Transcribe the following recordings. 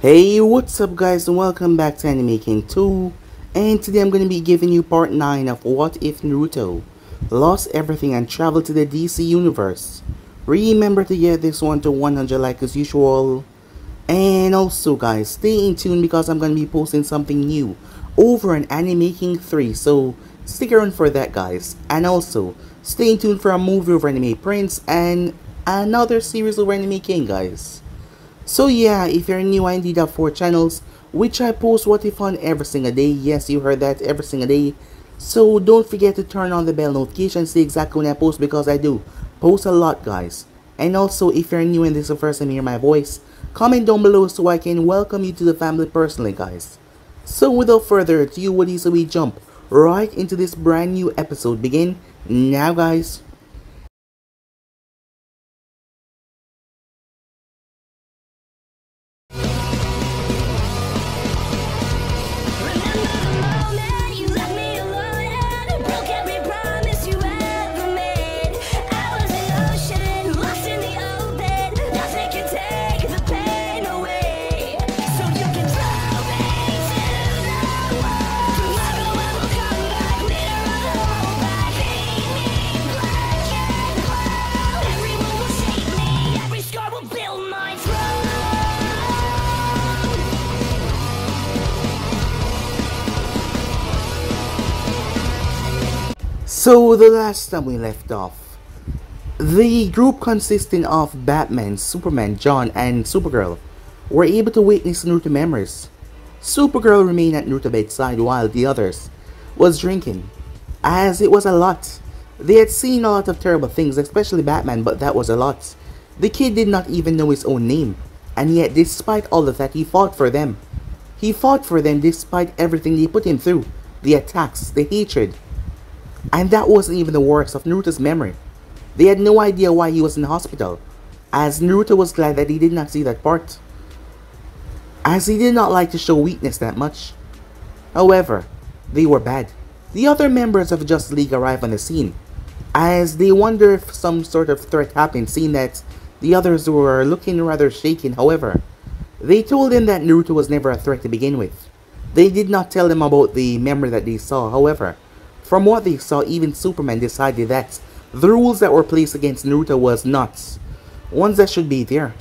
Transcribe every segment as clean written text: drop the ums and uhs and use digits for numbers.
Hey, what's up guys, and welcome back to Anime King 2, and today I'm going to be giving you part 9 of What If Naruto Lost Everything and Traveled to the DC Universe. Remember to get this one to 100 like as usual, and also guys, stay in tune because I'm going to be posting something new over on Anime King 3, so stick around for that guys, and also stay in tune for a movie over Anime Prince and another series over Anime King guys. So yeah, if you're new, I indeed have 4 channels, which I post What If on every single day. Yes, you heard that, every single day. So don't forget to turn on the bell notifications, see exactly when I post, because I do post a lot guys. And also, if you're new and this is the first time you hear my voice, comment down below so I can welcome you to the family personally guys. So without further ado, what is we jump right into this brand new episode. Begin now guys. So the last time we left off, the group consisting of Batman, Superman, John, and Supergirl were able to witness Naruto memories. Supergirl remained at Naruto's bedside while the others was drinking, as it was a lot. They had seen a lot of terrible things, especially Batman, but that was a lot. The kid did not even know his own name, and yet despite all of that, he fought for them. He fought for them despite everything they put him through, the attacks, the hatred. And that wasn't even the worst of Naruto's memory. They had no idea why he was in the hospital, as Naruto was glad that he did not see that part, as he did not like to show weakness that much. However, they were bad. The other members of Justice League arrived on the scene, as they wonder if some sort of threat happened, seeing that the others were looking rather shaken. However, they told him that Naruto was never a threat to begin with. They did not tell him about the memory that they saw. However, from what they saw, even Superman decided that the rules that were placed against Naruto was not ones that should be there.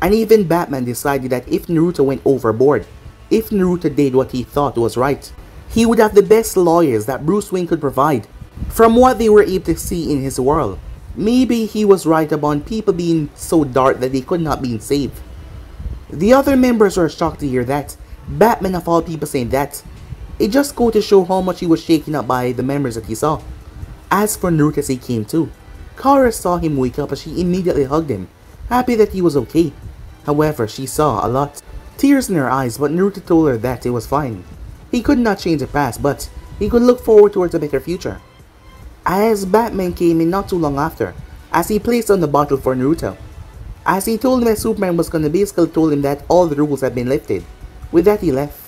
And even Batman decided that if Naruto went overboard, if Naruto did what he thought was right, he would have the best lawyers that Bruce Wayne could provide. From what they were able to see in his world, maybe he was right about people being so dark that they could not be saved. The other members were shocked to hear that, Batman of all people saying that. It just goes to show how much he was shaken up by the memories that he saw. As for Naruto, as he came to, Kara saw him wake up and she immediately hugged him, happy that he was okay. However, she saw a lot tears in her eyes, but Naruto told her that it was fine. He could not change the past, but he could look forward towards a better future. As Batman came in not too long after, as he placed on the bottle for Naruto, as he told him that Superman was gonna basically told him that all the rules had been lifted. With that, he left.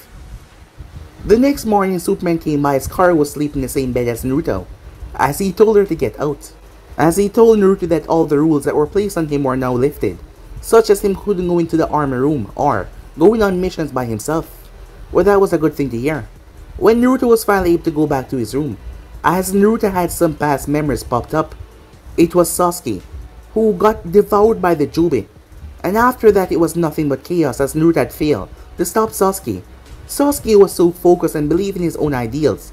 The next morning, Superman came by as Kara was sleeping in the same bed as Naruto, as he told her to get out. As he told Naruto that all the rules that were placed on him were now lifted, such as him couldn't go into the armor room or going on missions by himself. Well, that was a good thing to hear. When Naruto was finally able to go back to his room, as Naruto had some past memories popped up, it was Sasuke, who got devoured by the Jubi. And after that, it was nothing but chaos as Naruto had failed to stop Sasuke. Sasuke was so focused and believed in his own ideals.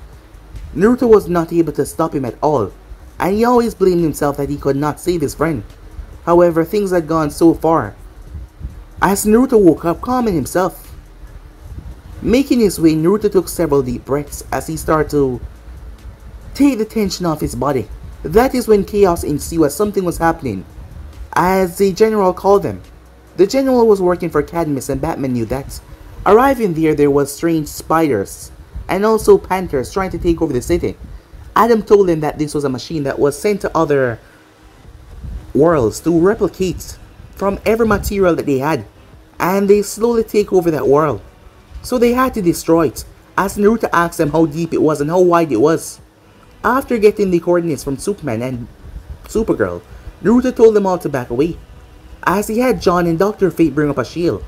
Naruto was not able to stop him at all, and he always blamed himself that he could not save his friend. However, things had gone so far, as Naruto woke up, calming himself. Making his way, Naruto took several deep breaths as he started to take the tension off his body. That is when chaos ensued as something was happening, as the general called him. The general was working for Cadmus and Batman knew that. Arriving there was strange spiders and also panthers trying to take over the city. Adam told him that this was a machine that was sent to other worlds to replicate from every material that they had, and they slowly take over that world. So they had to destroy it, as Naruto asked them how deep it was and how wide it was. After getting the coordinates from Superman and Supergirl, Naruto told them all to back away, as he had John and Dr. Fate bring up a shield,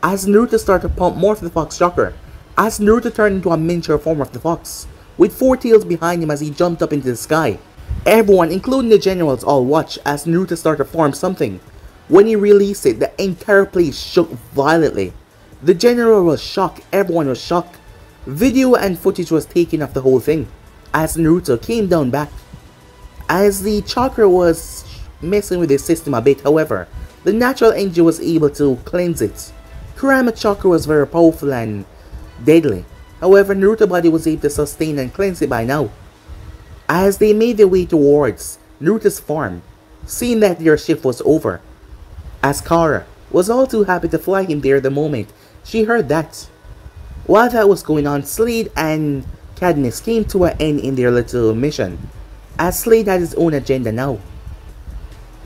as Naruto started to pump more of the fox chakra, as Naruto turned into a miniature form of the fox, with 4 tails behind him as he jumped up into the sky. Everyone, including the generals, all watched as Naruto started to form something. When he released it, the entire place shook violently. The general was shocked, everyone was shocked. Video and footage was taken of the whole thing, as Naruto came down back. As the chakra was messing with his system a bit, however, the natural energy was able to cleanse it. Kurama chakra was very powerful and deadly. However, Naruto's body was able to sustain and cleanse it by now. As they made their way towards Naruto's farm, seeing that their shift was over, as Kara was all too happy to fly him there the moment she heard that. While that was going on, Slade and Cadmus came to an end in their little mission, as Slade had his own agenda now.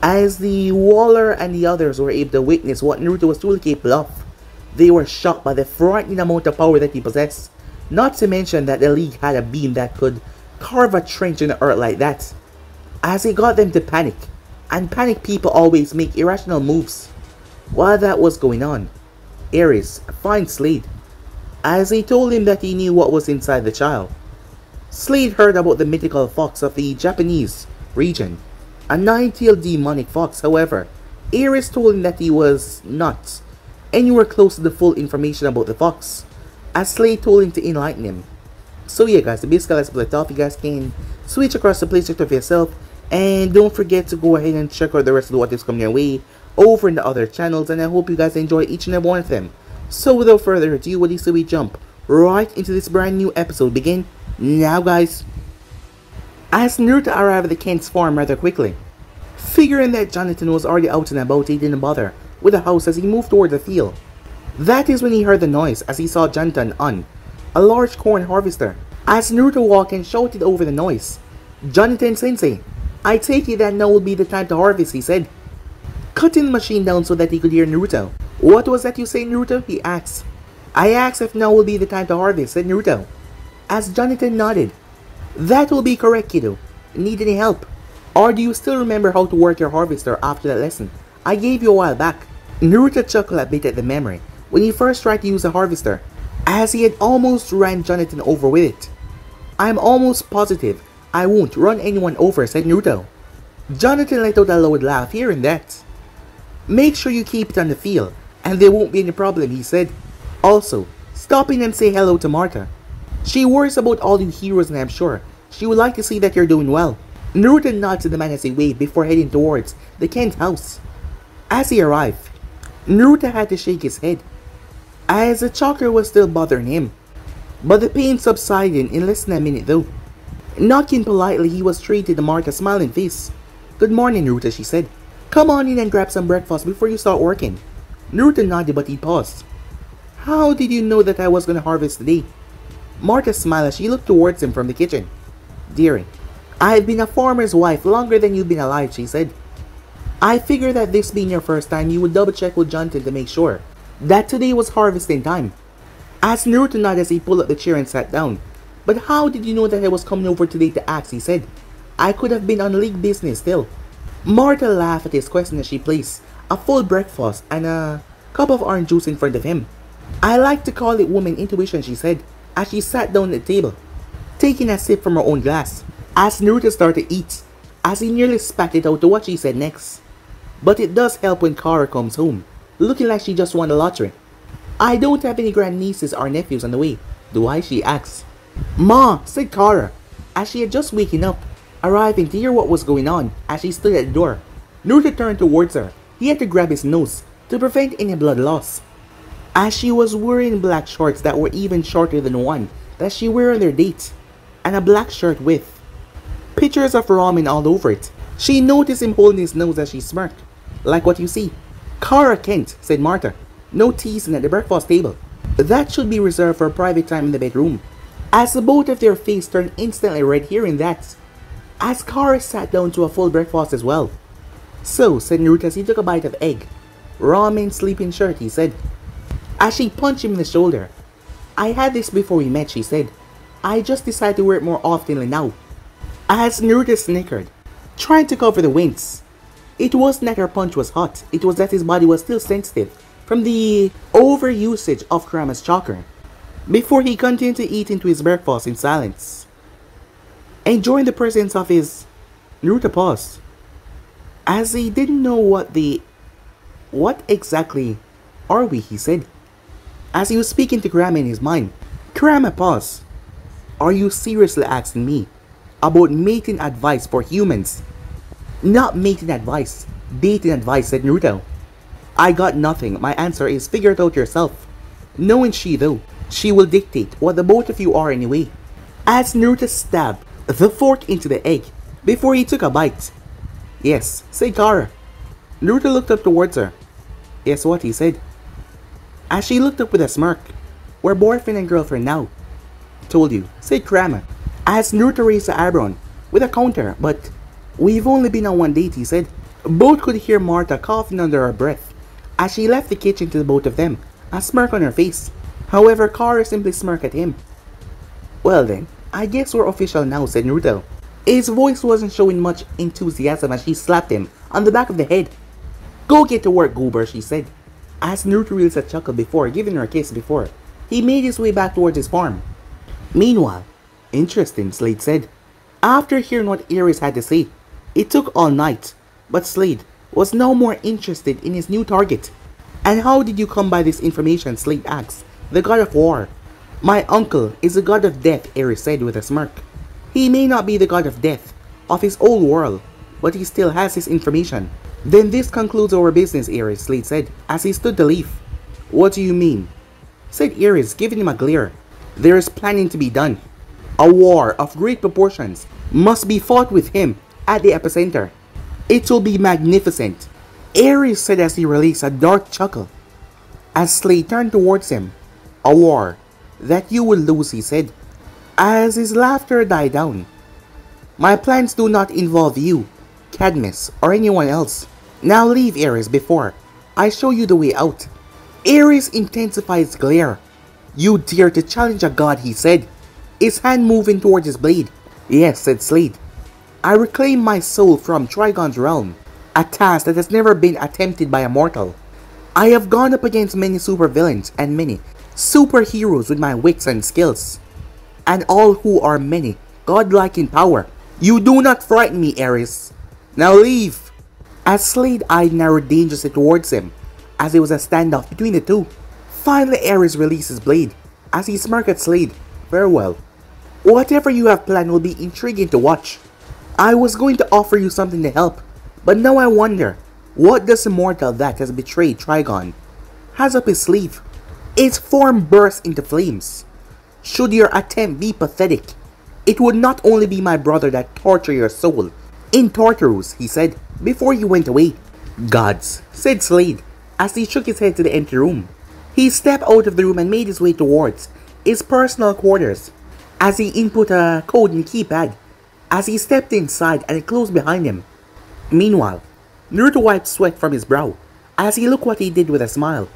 As the Waller and the others were able to witness what Naruto was truly capable of, they were shocked by the frightening amount of power that he possessed, not to mention that the League had a beam that could carve a trench in the earth like that. As it got them to panic, and panicked people always make irrational moves. While that was going on, Ares found Slade, as he told him that he knew what was inside the child. Slade heard about the mythical fox of the Japanese region, a 9-tailed demonic fox. However, Ares told him that he was not anywhere close to the full information about the fox, as Slade told him to enlighten him. So yeah guys, basically let's split off. You guys can switch across the play sector for yourself, and don't forget to go ahead and check out the rest of what is coming your way over in the other channels, and I hope you guys enjoy each and every one of them. So without further ado, what do you say we jump right into this brand new episode? Begin now guys. As Naruto arrived at the Kent's farm rather quickly, figuring that Jonathan was already out and about, he didn't bother with the house as he moved toward the field. That is when he heard the noise as he saw Jonathan on a large corn harvester. As Naruto walked and shouted over the noise, "Jonathan Sensei, I take it that now will be the time to harvest," he said, cutting the machine down so that he could hear Naruto. "What was that you say, Naruto?" he asked. "I asked if now will be the time to harvest," said Naruto, as Jonathan nodded. "That will be correct, kiddo. Need any help? Or do you still remember how to work your harvester after that lesson I gave you a while back?" Naruto chuckled a bit at the memory when he first tried to use a harvester, as he had almost ran Jonathan over with it. "I'm almost positive I won't run anyone over," said Naruto. Jonathan let out a loud laugh hearing that. "Make sure you keep it on the field, and there won't be any problem," he said. "Also, stop in and say hello to Martha. She worries about all you heroes, and I'm sure she would like to see that you're doing well." Naruto nodded to the man as he waved before heading towards the Kent house. As he arrived, Naruto had to shake his head, as the chakra was still bothering him, but the pain subsided in less than a minute though. Knocking politely, he was treated to Martha's smiling face. "Good morning, Naruto," she said. "Come on in and grab some breakfast before you start working." Naruto nodded, but he paused. "How did you know that I was going to harvest today?" Martha smiled as she looked towards him from the kitchen. "Dearie, I've been a farmer's wife longer than you've been alive," she said. "I figured that this being your first time, you would double check with Jonathan to make sure that today was harvesting time." As Naruto nodded as he pulled up the chair and sat down. "But how did you know that I was coming over today to ask?" he said. "I could have been on league business still." Martha laughed at his question as she placed a full breakfast and a cup of orange juice in front of him. "I like to call it woman intuition," she said, as she sat down at the table, taking a sip from her own glass. As Naruto started to eat, as he nearly spat it out to what she said next. "But it does help when Kara comes home, looking like she just won the lottery." "I don't have any grandnieces or nephews on the way, do I?" she asked. "Ma," said Kara, as she had just waken up, arriving to hear what was going on as she stood at the door. Naruto turned towards her. He had to grab his nose to prevent any blood loss, as she was wearing black shorts that were even shorter than the one that she wore on their date, and a black shirt with pictures of ramen all over it. She noticed him holding his nose as she smirked. "Like what you see." "Kara Kent," said Martha. "No teasing at the breakfast table. That should be reserved for private time in the bedroom." As the both of their faces turned instantly red hearing that, as Kara sat down to a full breakfast as well. "So," said Naruto as he took a bite of egg. "Ramen sleeping shirt," he said, as she punched him in the shoulder. "I had this before we met," she said. "I just decided to wear it more often now." As Naruto snickered, trying to cover the wince. It wasn't that her punch was hot, it was that his body was still sensitive from the overusage of Kurama's chakra, before he continued to eat into his breakfast in silence, enjoying the presence of his Naruto paused, as he didn't know what exactly are we, he said, as he was speaking to Kurama in his mind. Kurama paused. Are you seriously asking me about mating advice for humans? Not mating advice, dating advice, said Naruto. I got nothing. My answer is figure it out yourself. Knowing she though, she will dictate what the both of you are anyway. As Naruto stabbed the fork into the egg before he took a bite. Yes, said Kara. Naruto looked up towards her. Guess what, he said. As she looked up with a smirk. We're boyfriend and girlfriend now. Told you, said Kurama. As Naruto raised the eyebrow with a counter, but we've only been on one date, he said. Both could hear Martha coughing under her breath as she left the kitchen to the both of them, a smirk on her face. However, Kara simply smirked at him. Well then, I guess we're official now, said Naruto. His voice wasn't showing much enthusiasm as she slapped him on the back of the head. Go get to work, goober, she said. As Naruto released a chuckle before giving her a kiss before, he made his way back towards his farm. Meanwhile, interesting, Slade said. After hearing what Ares had to say, it took all night, but Slade was no more interested in his new target. And how did you come by this information, Slade asked, the god of war. My uncle is the god of death, Ares said with a smirk. He may not be the god of death of his old world, but he still has his information. Then this concludes our business, Ares, Slade said, as he stood to leave. What do you mean? Said Ares, giving him a glare. There is planning to be done. A war of great proportions must be fought with him at the epicenter. It will be magnificent, Ares said as he released a dark chuckle. As Slade turned towards him. A war that you will lose, he said, as his laughter died down. My plans do not involve you, Cadmus, or anyone else. Now leave, Ares, before I show you the way out. Ares intensified his glare. You dare to challenge a god, he said, his hand moving towards his blade. Yes, said Slade. I reclaim my soul from Trigon's realm, a task that has never been attempted by a mortal. I have gone up against many supervillains and many superheroes with my wits and skills, and all who are many, godlike in power. You do not frighten me, Ares. Now leave. As Slade eyed narrowed dangerously towards him, as it was a standoff between the two. Finally, Ares released his blade, as he smirked at Slade. Farewell. Whatever you have planned will be intriguing to watch. I was going to offer you something to help, but now I wonder, what does the mortal that has betrayed Trigon has up his sleeve? Its form burst into flames. Should your attempt be pathetic, it would not only be my brother that torture your soul in Tartarus, he said, before he went away. Gods, said Slade, as he shook his head to the empty room. He stepped out of the room and made his way towards his personal quarters, as he input a code in the keypad, as he stepped inside and it closed behind him. Meanwhile, Naruto wiped sweat from his brow, as he looked what he did with a smile.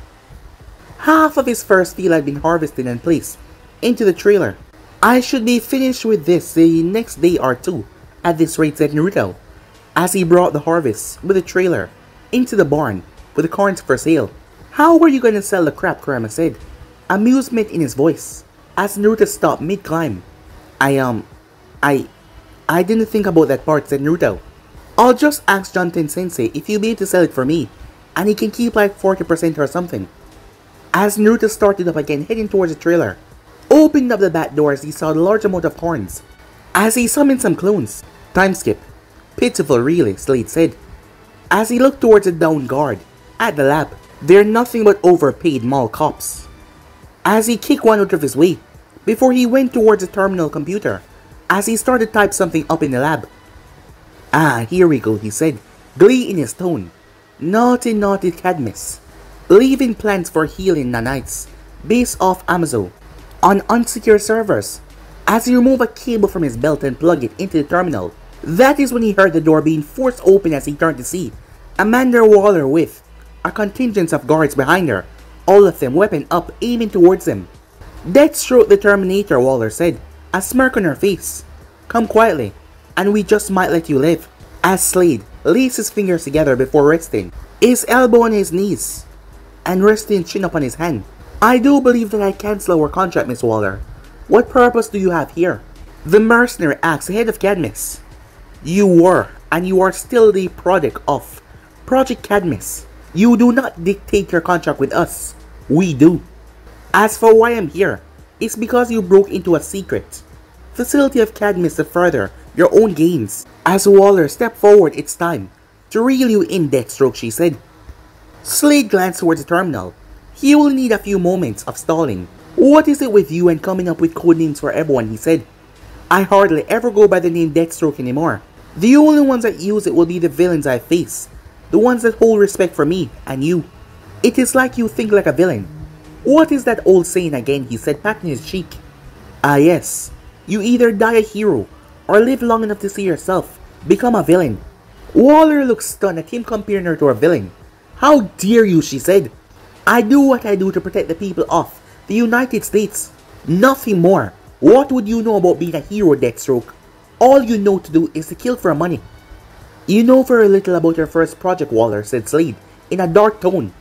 Half of his first field had been harvested and placed into the trailer. I should be finished with this the next day or two, at this rate, said Naruto, as he brought the harvest with the trailer into the barn with the corns for sale. How were you gonna sell the crap, Kurama said, amusement in his voice, as Naruto stopped mid-climb. I didn't think about that part, said Naruto. I'll just ask Jonten Sensei if he'll be able to sell it for me, and he can keep like 40% or something. As Naruto started up again, heading towards the trailer, opened up the back door as he saw the large amount of horns, as he summoned some clones. Time skip. Pitiful really, Slade said, as he looked towards the down guard at the lab. They're nothing but overpaid mall cops. As he kicked one out of his way, before he went towards the terminal computer, as he started to type something up in the lab. Ah, here we go, he said, glee in his tone. Naughty, naughty Cadmus. Leaving plans for healing nanites, based off Amazon, on unsecure servers. As he removed a cable from his belt and plugged it into the terminal, that is when he heard the door being forced open as he turned to see Amanda Waller with a contingent of guards behind her, all of them weapon up aiming towards him. Deathstroke the Terminator, Waller said, a smirk on her face. Come quietly, and we just might let you live. As Slade laced his fingers together before resting his elbow on his knees. and resting chin upon his hand. I do believe that I cancel our contract, Miss Waller. What purpose do you have here? The mercenary asked, head of Cadmus. You were, and you are still the product of Project Cadmus. You do not dictate your contract with us. We do. As for why I'm here, it's because you broke into a secret facility of Cadmus to further your own gains. As Waller stepped forward, it's time to reel you in, Deathstroke, she said. Slade glanced towards the terminal. He will need a few moments of stalling. What is it with you and coming up with codenames for everyone, he said. I hardly ever go by the name Deathstroke anymore. The only ones that use it will be the villains I face. The ones that hold respect for me and you. It is like you think like a villain. What is that old saying again, he said, patting his cheek. Ah yes, you either die a hero or live long enough to see yourself become a villain. Waller looked stunned at him comparing her to a villain. How dare you, she said. I do what I do to protect the people of the United States. Nothing more. What would you know about being a hero, Deathstroke? All you know to do is to kill for money. You know very little about your first project, Waller, said Slade in a dark tone.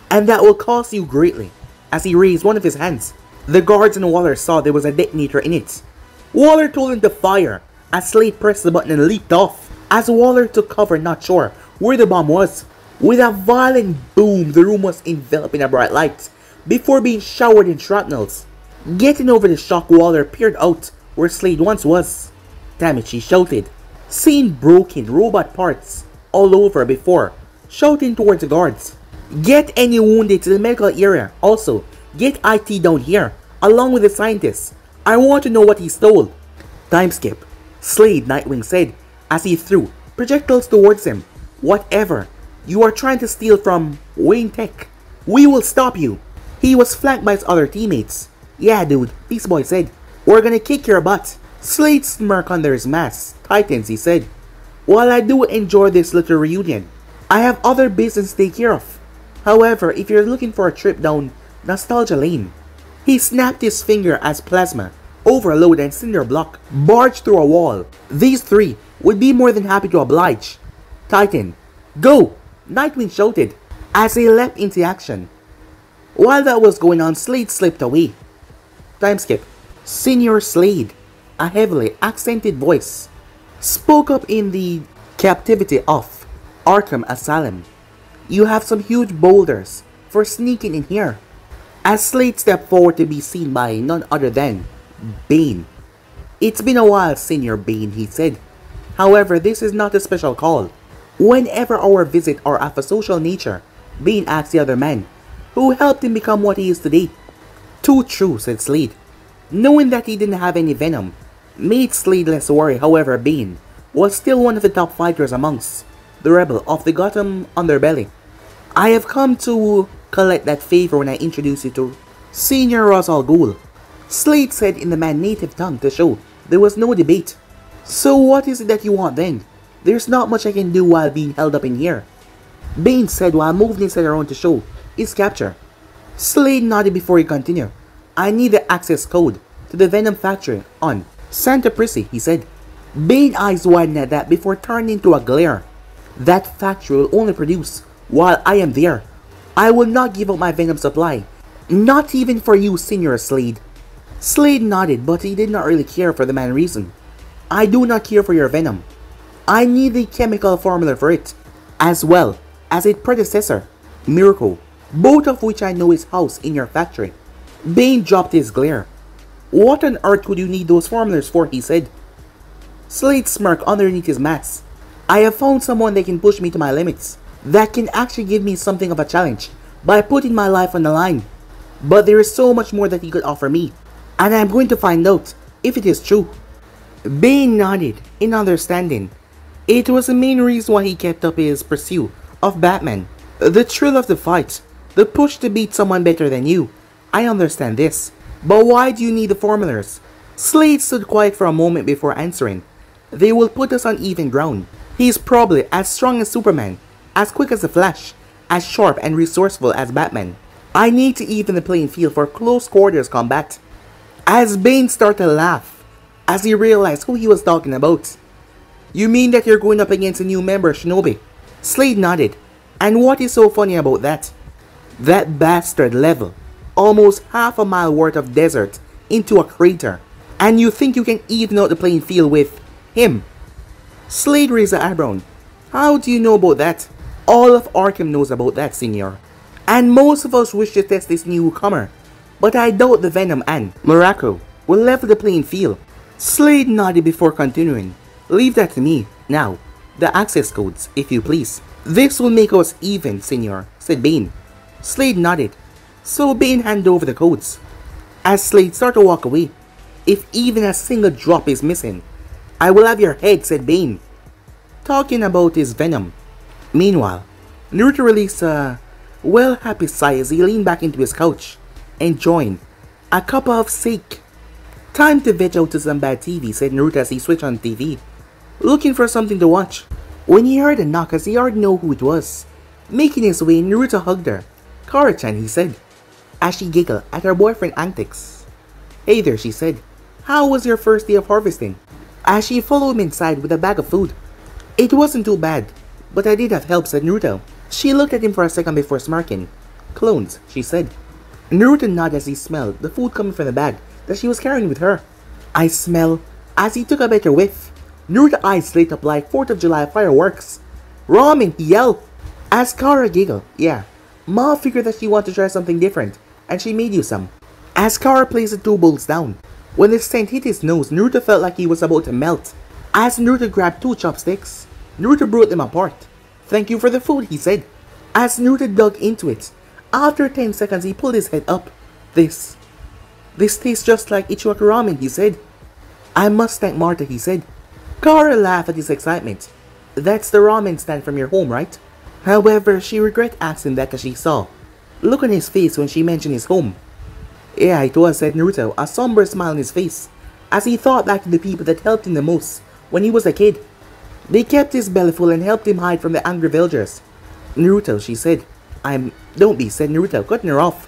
And that will cost you greatly. As he raised one of his hands, the guards and Waller saw there was a detonator in it. Waller told him to fire as Slade pressed the button and leaped off. As Waller took cover, not sure where the bomb was. With a violent boom, the room was enveloped in a bright light before being showered in shrapnels. Getting over the shock, Waller peered out where Slade once was. Damn it, she shouted, seeing broken robot parts all over before shouting towards the guards. Get any wounded to the medical area. Also, get IT down here along with the scientists. I want to know what he stole. Time skip, Slade, Nightwing said as he threw projectiles towards him. Whatever you are trying to steal from Wayne Tech, we will stop you. He was flanked by his other teammates. Yeah dude, Beast Boy said. We're gonna kick your butt. Slade smirked under his mask. Titans, he said. While I do enjoy this little reunion, I have other business to take care of. However, if you're looking for a trip down nostalgia lane. He snapped his finger as plasma, overload and cinder block barged through a wall. These three would be more than happy to oblige. Titan, go! Nightwing shouted as he leapt into action. While that was going on, Slade slipped away. Time skip. Senior Slade, a heavily accented voice, spoke up in the captivity of Arkham Asylum. You have some huge boulders for sneaking in here. As Slade stepped forward to be seen by none other than Bane. It's been a while, Senior Bane, he said. However, this is not a special call. Whenever our visits are of a social nature, Bane asked the other man, who helped him become what he is today. Too true, said Slade. Knowing that he didn't have any venom made Slade less worried. However, Bane was still one of the top fighters amongst the rebel of the Gotham underbelly. I have come to collect that favor when I introduce you to Senior Ra's al Ghul, Slade said in the man's native tongue to show there was no debate. So what is it that you want then? There's not much I can do while being held up in here, Bane said while moving his head around to show his capture. Slade nodded before he continued. I need the access code to the Venom factory on Santa Prissy, he said. Bane's eyes widened at that before turning into a glare. That factory will only produce while I am there. I will not give up my Venom supply. Not even for you, Senior Slade. Slade nodded, but he did not really care for the man's reason. I do not care for your Venom. I need the chemical formula for it, as well as its predecessor, Miracle, both of which I know is housed in your factory. Bane dropped his glare. What on earth would you need those formulas for, he said. Slade smirked underneath his mask. I have found someone that can push me to my limits, that can actually give me something of a challenge by putting my life on the line. But there is so much more that he could offer me, and I am going to find out if it is true. Bane nodded in understanding. It was the main reason why he kept up his pursuit of Batman. The thrill of the fight, the push to beat someone better than you. I understand this, but why do you need the formulas? Slade stood quiet for a moment before answering. They will put us on even ground. He is probably as strong as Superman, as quick as the Flash, as sharp and resourceful as Batman. I need to even the playing field for close quarters combat. As Bane started to laugh, as he realized who he was talking about. You mean that you're going up against a new member, Shinobi? Slade nodded. And what is so funny about that? That bastard level almost half a mile worth of desert into a crater, and you think you can even out the playing field with him? Slade raised an eyebrow. How do you know about that? All of Arkham knows about that, Senor. And most of us wish to test this newcomer, but I doubt the Venom and Morocco will level the playing field. Slade nodded before continuing. Leave that to me. Now, the access codes, if you please. This will make us even, Senor, said Bane. Slade nodded. So Bane handed over the codes. As Slade started to walk away, if even a single drop is missing, I will have your head, said Bane, talking about his Venom. Meanwhile, Naruto released a happy sigh as he leaned back into his couch, enjoying a cup of sake. Time to veg out to some bad TV, said Naruto as he switched on TV, looking for something to watch. When he heard a knock, as he already knew who it was, making his way, Naruto hugged her. Kara-chan, he said, as she giggled at her boyfriend's antics. Hey there, she said. How was your first day of harvesting? As she followed him inside with a bag of food. It wasn't too bad, but I did have help, said Naruto. She looked at him for a second before smirking. Clones, she said. Naruto nodded as he smelled the food coming from the bag that she was carrying with her. I smell, as he took a better whiff. Naruto's eyes lit up like 4th of July fireworks. Ramen, he yelled. As Kara giggled, yeah, Ma figured that she wanted to try something different, and she made you some. As Kara placed the 2 bowls down, when the scent hit his nose, Naruto felt like he was about to melt. As Naruto grabbed 2 chopsticks, Naruto brought them apart. Thank you for the food, he said. As Naruto dug into it, after 10 seconds he pulled his head up. This tastes just like Ichiwaka ramen, he said. I must thank Martha, he said. Kara laughed at his excitement. That's the ramen stand from your home, right? However, she regretted asking that as she saw look on his face when she mentioned his home. Yeah, it was, said Naruto, a somber smile on his face, as he thought back to the people that helped him the most when he was a kid. They kept his belly full and helped him hide from the angry villagers. Naruto, she said. Don't be, said Naruto, cutting her off.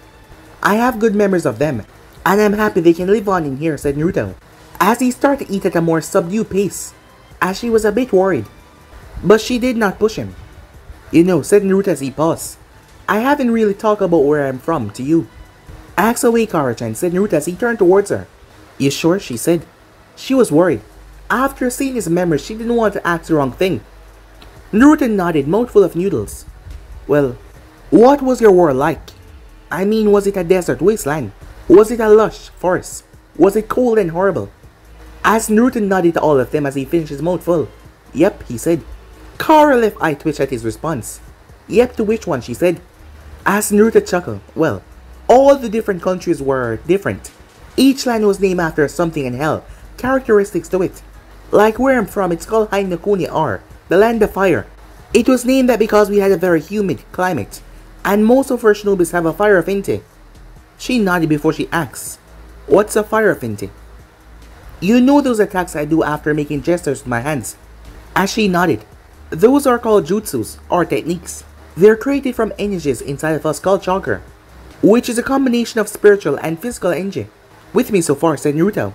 I have good memories of them, and I'm happy they can live on in here, said Naruto, as he started to eat at a more subdued pace, as she was a bit worried. But she did not push him. You know, said Naruto as he paused, I haven't really talked about where I'm from to you. Ask away, Kara-chan, said Naruto as he turned towards her. You sure, she said. She was worried. After seeing his memories, she didn't want to ask the wrong thing. Naruto nodded, mouthful of noodles. Well, what was your world like? I mean, was it a desert wasteland? Was it a lush forest? Was it cold and horrible? As Naruto nodded to all of them as he finished his mouthful. Yep, he said. Kara left eye twitch at his response. Yep, to which one, she said. As Naruto chuckled, well, all the different countries were different. Each land was named after something in hell, characteristics to it. Like where I'm from, it's called Hainokuni R, the land of fire. It was named that because we had a very humid climate, and most of our shinobis have a fire affinity. She nodded before she asked, what's a fire affinity? You know those attacks I do after making gestures with my hands. As she nodded, those are called jutsus, or techniques. They're created from energies inside of us called chakra, which is a combination of spiritual and physical energy. With me so far, said Naruto.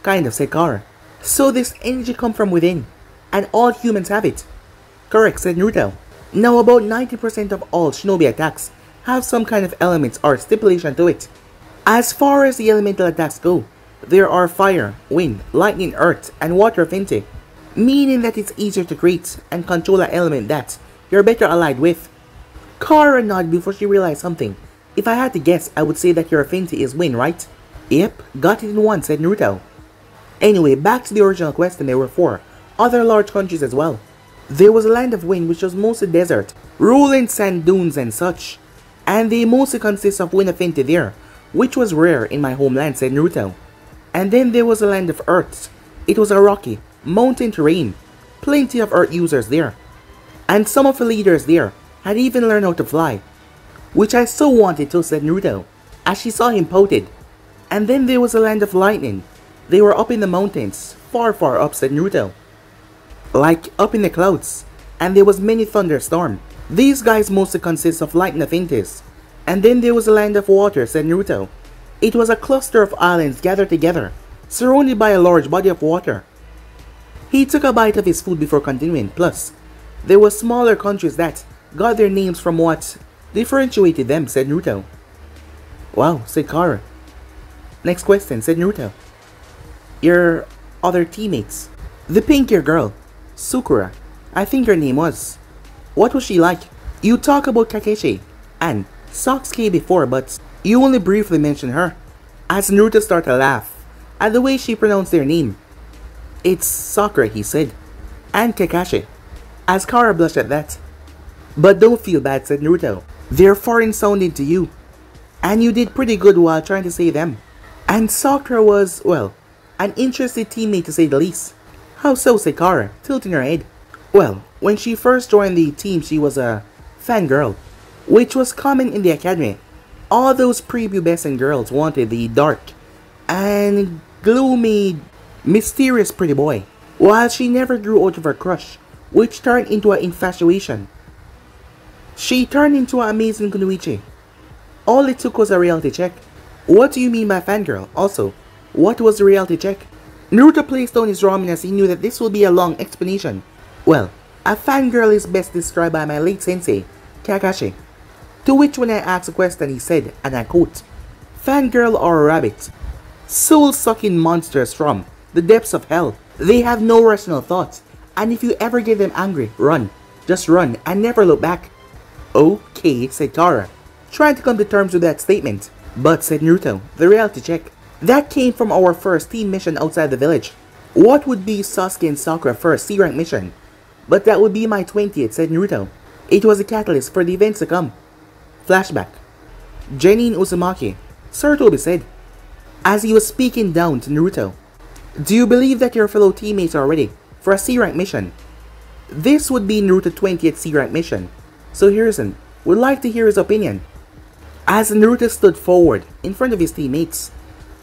Kind of, said Kara. So this energy comes from within, and all humans have it. Correct, said Naruto. Now about 90% of all shinobi attacks have some kind of elements or stipulation to it. As far as the elemental attacks go, there are fire, wind, lightning, earth, and water affinity, meaning that it's easier to create and control an element that you're better allied with. Kara nodded before she realized something. If I had to guess, I would say that your affinity is wind, right? Yep, got it in one, said Naruto. Anyway, back to the original question, there were 4 other large countries as well. There was a land of wind which was mostly desert, rolling sand dunes and such, and they mostly consist of wind affinity there, which was rare in my homeland, said Naruto. And then there was a land of earth. It was a rocky, mountain terrain, plenty of earth users there, and some of the leaders there had even learned how to fly, which I so wanted to, said Naruto, as she saw him pouted. And then there was a land of lightning. They were up in the mountains, far up, said Naruto, like up in the clouds, and there was many thunderstorm. These guys mostly consist of lightning affinities. And then there was a land of water, said Naruto. It was a cluster of islands gathered together, surrounded by a large body of water. He took a bite of his food before continuing. Plus, there were smaller countries that got their names from what differentiated them, said Naruto. Wow, said Kara. Next question, said Naruto. Your other teammates. The pink-haired girl, Sakura, I think her name was. What was she like? You talk about Kakashi and Sasuke before, but you only briefly mentioned her. As Naruto started to laugh at the way she pronounced their name. It's Sakura, he said, and Kakashi. As Kara blushed at that. But don't feel bad, said Naruto. They're foreign sounding to you, and you did pretty good while trying to save them. And Sakura was, well, an interested teammate to say the least. How so, said Kara, tilting her head. Well, when she first joined the team, she was a fangirl, which was common in the academy. All those prepubescent girls wanted the dark and gloomy, mysterious pretty boy, while she never grew out of her crush, which turned into an infatuation. She turned into an amazing kunoichi. All it took was a reality check. What do you mean by fangirl? Also, what was the reality check? Naruto placed down his ramen as he knew that this would be a long explanation. Well, a fangirl is best described by my late sensei, Kakashi. To which when I asked a question he said, and I quote, fangirl are a rabbit, soul-sucking monsters from the depths of hell. They have no rational thoughts, and if you ever get them angry, run. Just run and never look back. Okay, said Kara, trying to come to terms with that statement. But, said Naruto, the reality check. That came from our first team mission outside the village. What would be Sasuke and Sakura first C-rank mission? But that would be my 20th, said Naruto. It was a catalyst for the events to come. Flashback. Genin Uzumaki, Sarutobi said, as he was speaking down to Naruto. Do you believe that your fellow teammates are ready for a C-rank mission? This would be Naruto's 20th C-rank mission, so Hiruzen would like to hear his opinion. As Naruto stood forward in front of his teammates,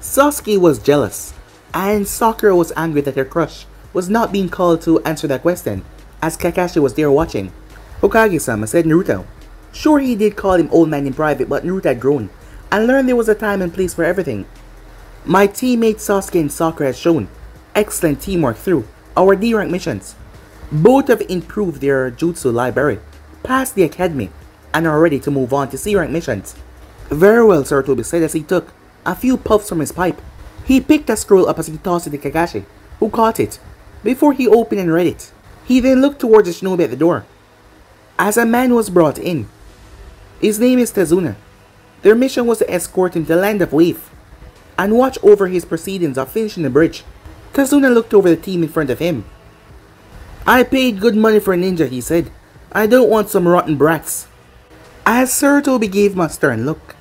Sasuke was jealous, and Sakura was angry that her crush was not being called to answer that question, as Kakashi was there watching. Hokage-sama, said Naruto. Sure, he did call him old man in private, but Naruto had grown and learned there was a time and place for everything. My teammates Sasuke and Sakura has shown excellent teamwork through our D-rank missions. Both have improved their jutsu library, passed the academy, and are ready to move on to C-rank missions. Very well, Sarutobi said as he took a few puffs from his pipe. He picked a scroll up as he tossed it to Kakashi, who caught it, before he opened and read it. He then looked towards the shinobi at the door, as a man was brought in. His name is Tazuna. Their mission was to escort him to the Land of Wave, and watch over his proceedings of finishing the bridge. Tazuna looked over the team in front of him. I paid good money for a ninja, he said. I don't want some rotten brats. As Sarutobi gave him a stern look.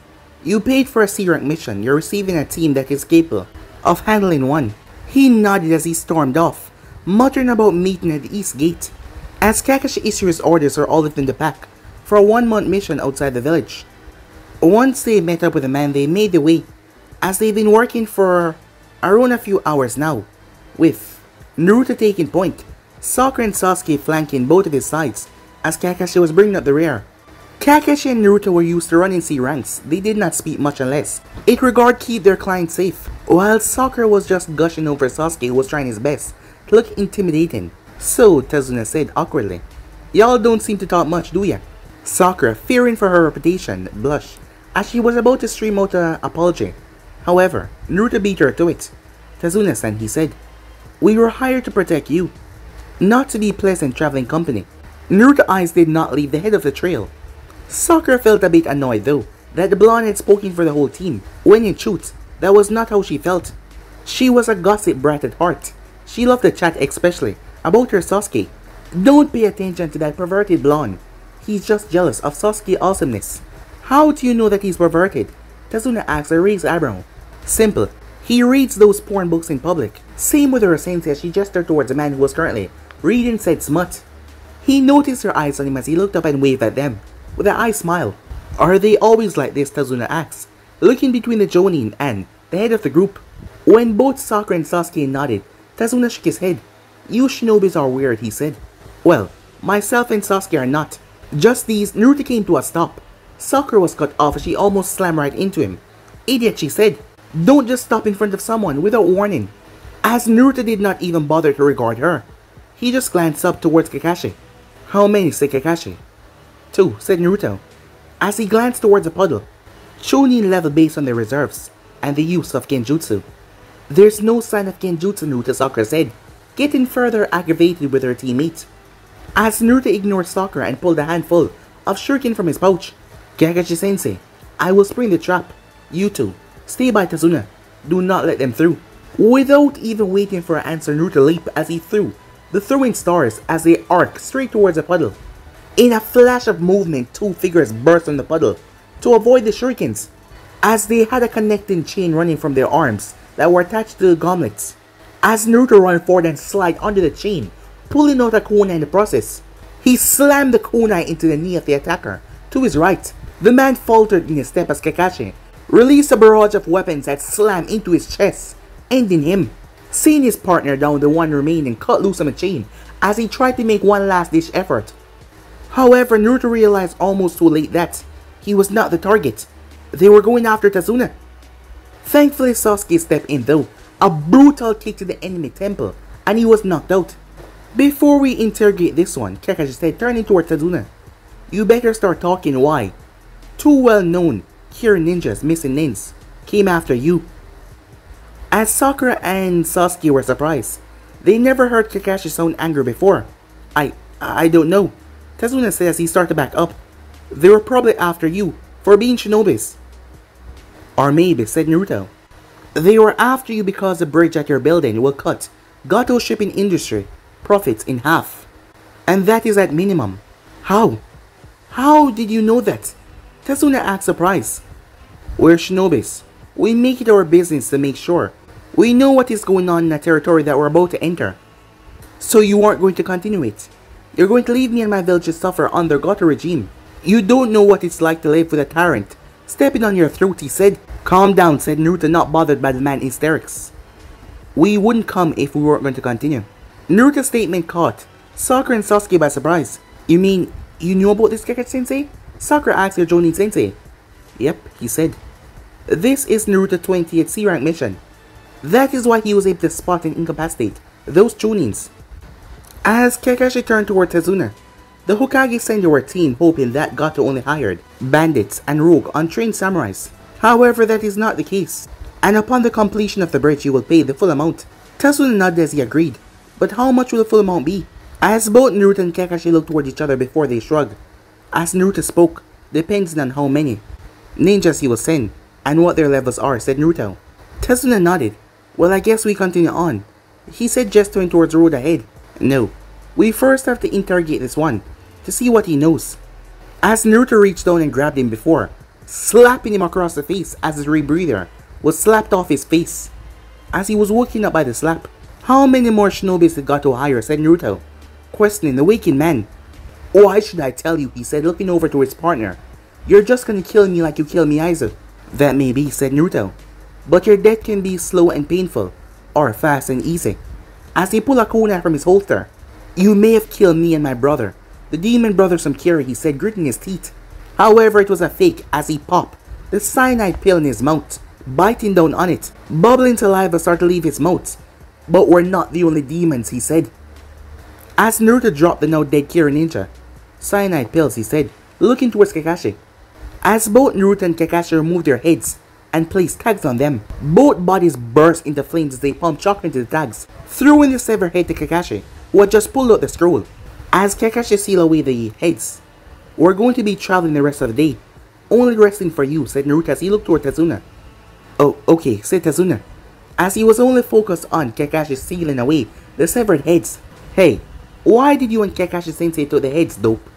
You paid for a C-rank mission, you're receiving a team that is capable of handling one. He nodded as he stormed off, muttering about meeting at the East Gate, as Kakashi issued his orders for all of them to pack for a 1-month mission outside the village. Once they met up with the man, they made their way, as they've been working for around a few hours now, with Naruto taking point, Sakura and Sasuke flanking both of his sides, as Kakashi was bringing up the rear. Kakashi and Naruto were used to running C ranks. They did not speak much unless it regard keep their client safe, while Sakura was just gushing over Sasuke, who was trying his best to look intimidating. So, Tazuna said awkwardly, y'all don't seem to talk much, do ya? Sakura, fearing for her reputation, blushed as she was about to stream out an apology. However, Naruto beat her to it. Tazuna-san, he said, we were hired to protect you, not to be pleasant traveling company. Naruto's eyes did not leave the head of the trail. Sakura felt a bit annoyed though, that the blonde had spoken for the whole team, when in truth, that was not how she felt. She was a gossip brat at heart. She loved to chat especially about her Sasuke. Don't pay attention to that perverted blonde. He's just jealous of Sasuke's awesomeness. How do you know that he's perverted? Tazuna asked a raised eyebrow. Simple. He reads those porn books in public. Same with her sensei as she gestured towards the man who was currently reading said smut. He noticed her eyes on him as he looked up and waved at them with an eye smile. Are they always like this? Tazuna asked, looking between the Jonin and the head of the group. When both Sakura and Sasuke nodded, Tazuna shook his head. You shinobis are weird, he said. Well, myself and Sasuke are not. Just these. Naruto came to a stop. Sakura was cut off as she almost slammed right into him. Idiot, she said. Don't just stop in front of someone without warning. As Naruto did not even bother to regard her, he just glanced up towards Kakashi. How many, said Kakashi. 2, said Naruto. As he glanced towards the puddle, Chunin leveled based on their reserves and the use of Genjutsu. There's no sign of Genjutsu, Naruto, Sakura said, getting further aggravated with her teammate. As Naruto ignored Sakura and pulled a handful of shuriken from his pouch, Kakashi-sensei, I will spring the trap. You two, stay by Tazuna. Do not let them through. Without even waiting for an answer, Naruto leaped as he threw the throwing stars as they arced straight towards the puddle. In a flash of movement, two figures burst from the puddle to avoid the shurikens, as they had a connecting chain running from their arms that were attached to the gauntlets. As Naruto ran forward and slid under the chain, pulling out a kunai in the process, he slammed the kunai into the knee of the attacker to his right. The man faltered in his step as Kakashi released a barrage of weapons that slammed into his chest, ending him. Seeing his partner down, the one remaining cut loose on the chain as he tried to make one last ditch effort. However, Naruto realized almost too late that he was not the target. They were going after Tazuna. Thankfully, Sasuke stepped in though, a brutal kick to the enemy temple, and he was knocked out. Before we interrogate this one, Kakashi said, turning toward Tazuna, you better start talking why two well-known Kirin ninjas, missing names, came after you. As Sakura and Sasuke were surprised, they never heard Kakashi sound angry before. I don't know, Tazuna said as he started back up. They were probably after you for being shinobis. Or maybe, said Naruto, they were after you because the bridge at your building will cut Gato shipping industry profits in half. And that is at minimum. How? How did you know that? Tazuna asked surprised. We're shinobis. We make it our business to make sure we know what is going on in the territory that we're about to enter. So you aren't going to continue it. You're going to leave me and my village to suffer under Gato regime. You don't know what it's like to live with a tyrant stepping on your throat, he said. Calm down, said Naruto, not bothered by the man's hysterics. We wouldn't come if we weren't going to continue. Naruto's statement caught Sakura and Sasuke by surprise. You mean, you knew about this, Kakashi-sensei? Sakura asked her Jonin-sensei. Yep, he said. This is Naruto 20th C-rank mission. That is why he was able to spot and incapacitate those Chunins. As Kakashi turned toward Tazuna, the Hokage sent their team hoping that Gato only hired bandits and rogue untrained samurais. However, that is not the case, and upon the completion of the bridge he will pay the full amount. Tazuna nodded as he agreed, but how much will the full amount be? As both Naruto and Kakashi looked toward each other before they shrugged. As Naruto spoke, depends on how many ninjas he will send and what their levels are, said Naruto. Tazuna nodded. Well, I guess we continue on, he said, gesturing towards the road ahead. No, we first have to interrogate this one to see what he knows. As Naruto reached down and grabbed him before slapping him across the face as his rebreather was slapped off his face. As he was woken up by the slap, how many more shinobis did Gato hire, said Naruto, questioning the waking man. Why should I tell you, he said, looking over to his partner. You're just gonna kill me like you killed Aizu. That may be, said Naruto, but your death can be slow and painful, or fast and easy. As he pulled a kunai from his holster. You may have killed me and my brother, the demon brothers from Kira, he said, gritting his teeth. However, it was a fake as he popped the cyanide pill in his mouth, biting down on it. Bubbling saliva started to leave his mouth. But we're not the only demons, he said. As Naruto dropped the now dead Kira ninja. Cyanide pills, he said, looking towards Kakashi. As both Naruto and Kakashi removed their heads and placed tags on them, both bodies burst into flames as they pumped chakra into the tags, throwing the severed head to Kakashi, who had just pulled out the scroll. As Kakashi sealed away the heads, we're going to be traveling the rest of the day. Only resting for you, said Naruto as he looked toward Tazuna. Oh, okay, said Tazuna, as he was only focused on Kakashi sealing away the severed heads. Hey, why did you and Kakashi-sensei take the heads, dope?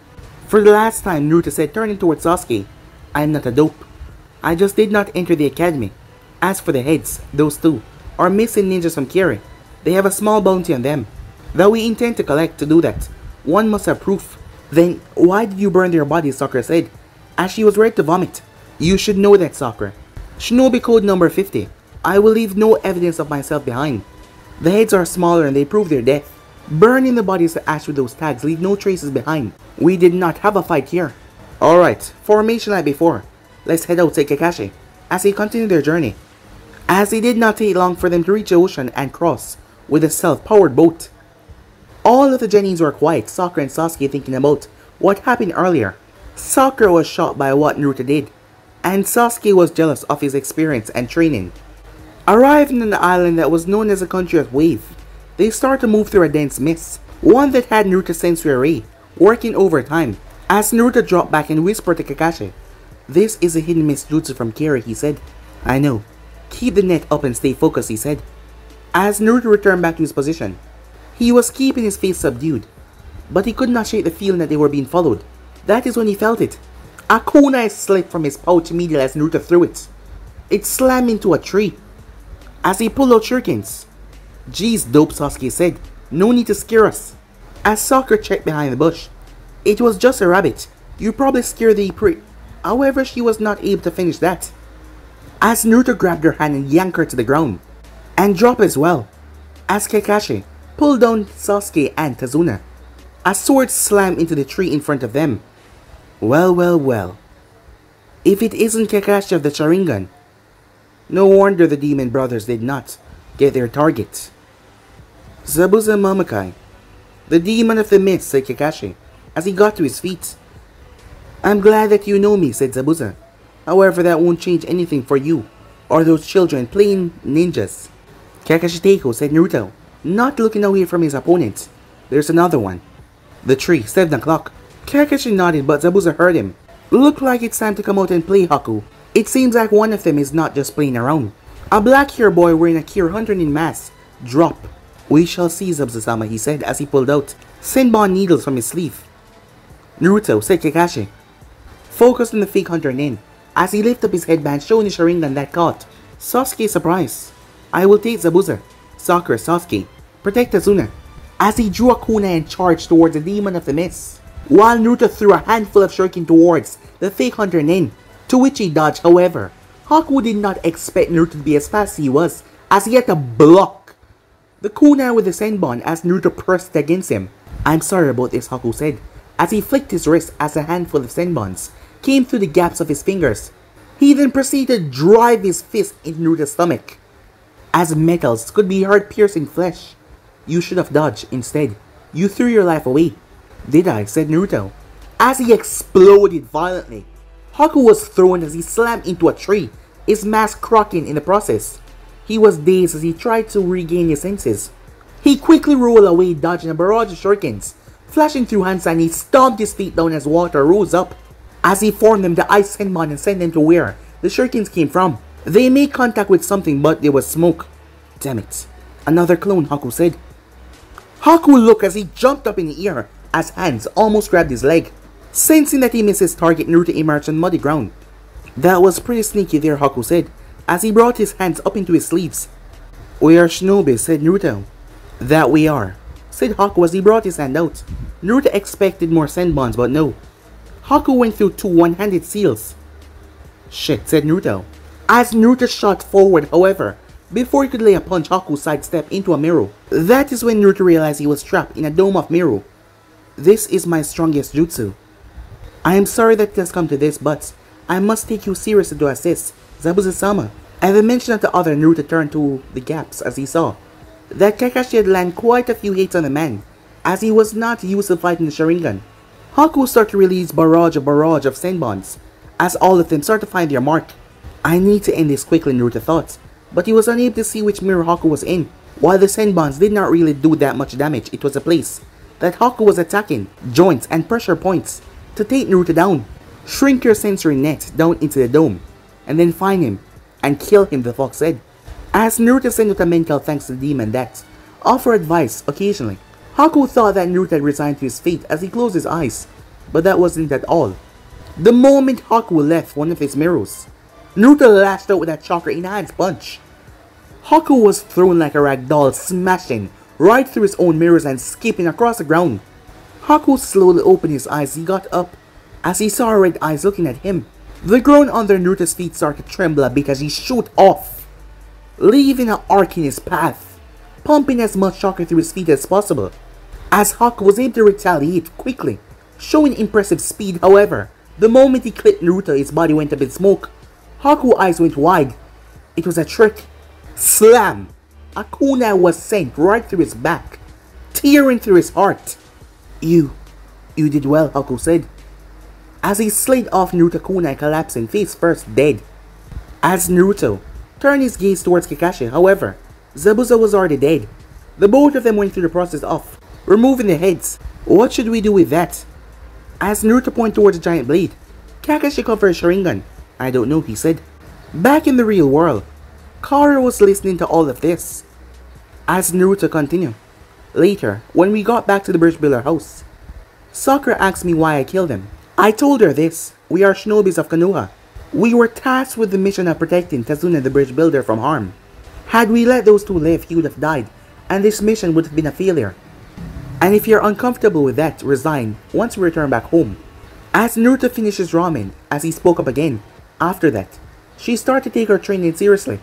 For the last time, Naruto said, turning towards Sasuke. I'm not a dope. I just did not enter the academy. As for the heads, those two are missing ninjas from Kira. They have a small bounty on them that we intend to collect. To do that, one must have proof. Then why did you burn their bodies, Sakura said, as she was ready to vomit. You should know that, Sakura. Shinobi code number 50. I will leave no evidence of myself behind. The heads are smaller and they prove their death. Burning the bodies to ash with those tags leave no traces behind. We did not have a fight here. Alright, formation like before. Let's head out, said Kakashi, as they continued their journey. As it did not take long for them to reach the ocean and cross with a self-powered boat. All of the Genins were quiet, Sakura and Sasuke thinking about what happened earlier. Sakura was shocked by what Naruto did, and Sasuke was jealous of his experience and training. Arriving on the island that was known as the country of Wave, they started to move through a dense mist, one that had Naruto's sensory array working overtime. As Naruto dropped back and whispered to Kakashi, "This is a hidden mist jutsu from Kira," he said. "I know. Keep the net up and stay focused," he said. As Naruto returned back to his position, he was keeping his face subdued, but he could not shake the feeling that they were being followed. That is when he felt it. A kunai slipped from his pouch immediately as Naruto threw it. It slammed into a tree. As he pulled out shurikens, "Geez, dope," Sasuke said. "No need to scare us." As Sakura checked behind the bush, "It was just a rabbit. You probably scared the However, she was not able to finish that. As Naruto grabbed her hand and yanked her to the ground, and dropped as well. As Kakashi pulled down Sasuke and Kazuna, a sword slammed into the tree in front of them. Well, well, well. If it isn't Kakashi of the Sharingan, no wonder the demon brothers did not get their target. "Zabuza Mamakai, the demon of the mist," said Kakashi, as he got to his feet. "I'm glad that you know me," said Zabuza. "However, that won't change anything for you, or those children playing ninjas." "Kakashi Teiko," said Naruto, not looking away from his opponent. "There's another one." "The tree, 7 o'clock. Kakashi nodded, but Zabuza heard him. "Look like it's time to come out and play, Haku. It seems like one of them is not just playing around." A black-haired boy wearing a Kira hunting mask dropped. "We shall see, Zabuza-sama," he said as he pulled out Senbon needles from his sleeve. "Naruto," said Kakashi, focused on the fake hunter Nin, as he lifted up his headband showing the Sharingan that caught. Sasuke surprised. "I will take Zabuza." Sakura, "Sasuke, protect Azuna," as he drew a kunai and charged towards the demon of the mist, while Naruto threw a handful of shuriken towards the fake hunter Nin, to which he dodged. However, Haku did not expect Naruto to be as fast as he was, as he had to block the kunai with the Senbon as Naruto pressed against him. "I'm sorry about this," Haku said, as he flicked his wrist as a handful of Senbons came through the gaps of his fingers. He then proceeded to drive his fist into Naruto's stomach, as metals could be heard piercing flesh. "You should have dodged instead. You threw your life away." "Did I?" said Naruto, as he exploded violently. Haku was thrown as he slammed into a tree, his mask cracking in the process. He was dazed as he tried to regain his senses. He quickly rolled away, dodging a barrage of shurikens flashing through hands, and he stomped his feet down as water rose up. As he formed them, the ice Senbon and sent them to where the shurikens came from. They made contact with something, but there was smoke. "Damn it. Another clone," Haku said. Haku looked as he jumped up in the air as hands almost grabbed his leg. Sensing that he missed his target, Naruto emerged on muddy ground. "That was pretty sneaky there," Haku said, as he brought his hands up into his sleeves. "We are shinobi," said Naruto. "That we are," said Haku as he brought his hand out. Naruto expected more Senbons, but no. Haku went through 2 one-handed seals. "Shit," said Naruto, as Naruto shot forward. However, before he could lay a punch, Haku sidestepped into a mirror. That is when Naruto realized he was trapped in a dome of mirror. "This is my strongest jutsu. I am sorry that it has come to this, but I must take you seriously to assist, Zabuza-sama." At the mention of the other, Naruto turned to the gaps as he saw that Kakashi had landed quite a few hits on the man, as he was not used to fighting the Sharingan. Haku started to release barrage of Senbons, as all of them started to find their mark. "I need to end this quickly," Naruto thought, but he was unable to see which mirror Haku was in. While the Senbons did not really do that much damage, it was a place that Haku was attacking, joints and pressure points, to take Naruto down. "Shrink your sensory net down into the dome, and then find him, and kill him," the fox said, as Naruto sent out a mental thanks to the demon that offered advice occasionally. Haku thought that Naruto had resigned to his fate as he closed his eyes, but that wasn't at all. The moment Haku left one of his mirrors, Naruto lashed out with a chakra enhanced punch. Haku was thrown like a rag doll, smashing right through his own mirrors and skipping across the ground. Haku slowly opened his eyes. He got up as he saw red eyes looking at him. The ground under Naruto's feet started to tremble a bit as he shot off, leaving an arc in his path, pumping as much chakra through his feet as possible. As Haku was able to retaliate quickly, showing impressive speed. However, the moment he clipped Naruto, his body went up in smoke. Haku's eyes went wide. It was a trick. Slam! A kunai was sent right through his back, tearing through his heart. You did well," Haku said. as he slid off Naruto kunai, collapsing face first dead. As Naruto turned his gaze towards Kakashi, however, Zabuza was already dead. The both of them went through the process of removing their heads. What should we do with that? As Naruto pointed towards the giant blade, Kakashi covered a Sharingan. I don't know, he said. Back in the real world, Kara was listening to all of this. As Naruto continued, later, when we got back to the bridge builder house, Sakura asked me why I killed him. I told her this: we are shinobis of Konoha. We were tasked with the mission of protecting Tazuna the bridge builder from harm. Had we let those two live, he would have died, and this mission would have been a failure. And if you're uncomfortable with that, resign once we return back home. As Naruto finished his ramen, as he spoke up again, after that, she started to take her training seriously.